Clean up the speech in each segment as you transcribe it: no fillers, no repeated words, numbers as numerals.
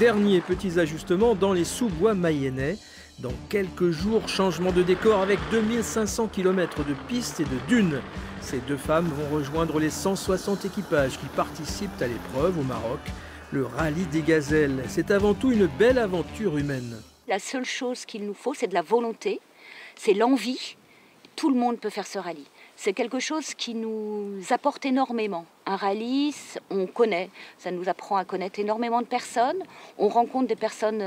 Derniers petits ajustements dans les sous-bois mayennais. Dans quelques jours, changement de décor avec 2500 km de pistes et de dunes. Ces deux femmes vont rejoindre les 160 équipages qui participent à l'épreuve au Maroc. Le rallye des gazelles, c'est avant tout une belle aventure humaine. La seule chose qu'il nous faut, c'est de la volonté, c'est l'envie. Tout le monde peut faire ce rallye. C'est quelque chose qui nous apporte énormément. Un rallye, on connaît, ça nous apprend à connaître énormément de personnes. On rencontre des personnes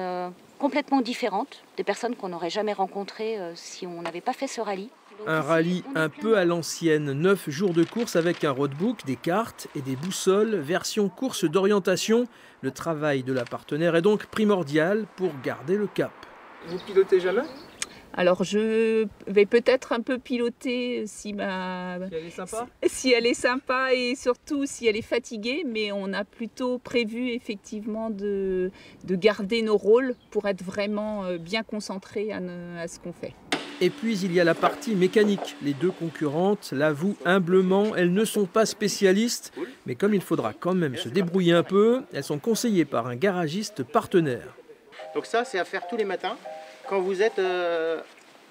complètement différentes, des personnes qu'on n'aurait jamais rencontrées si on n'avait pas fait ce rallye. Un rallye un peu à l'ancienne, 9 jours de course avec un roadbook, des cartes et des boussoles, version course d'orientation. Le travail de la partenaire est donc primordial pour garder le cap. Vous pilotez jamais ? Alors je vais peut-être un peu piloter si elle est sympa ? Si elle est sympa et surtout si elle est fatiguée, mais on a plutôt prévu effectivement de garder nos rôles pour être vraiment bien concentrés à ce qu'on fait. Et puis il y a la partie mécanique. Les deux concurrentes l'avouent humblement, elles ne sont pas spécialistes, mais comme il faudra quand même se débrouiller un peu, elles sont conseillées par un garagiste partenaire. Donc ça, c'est à faire tous les matins quand vous êtes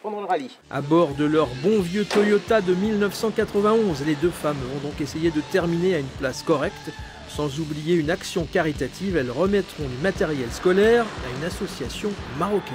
pendant le rallye. À bord de leur bon vieux Toyota de 1991, les deux femmes vont donc essayer de terminer à une place correcte. Sans oublier une action caritative, elles remettront du matériel scolaire à une association marocaine.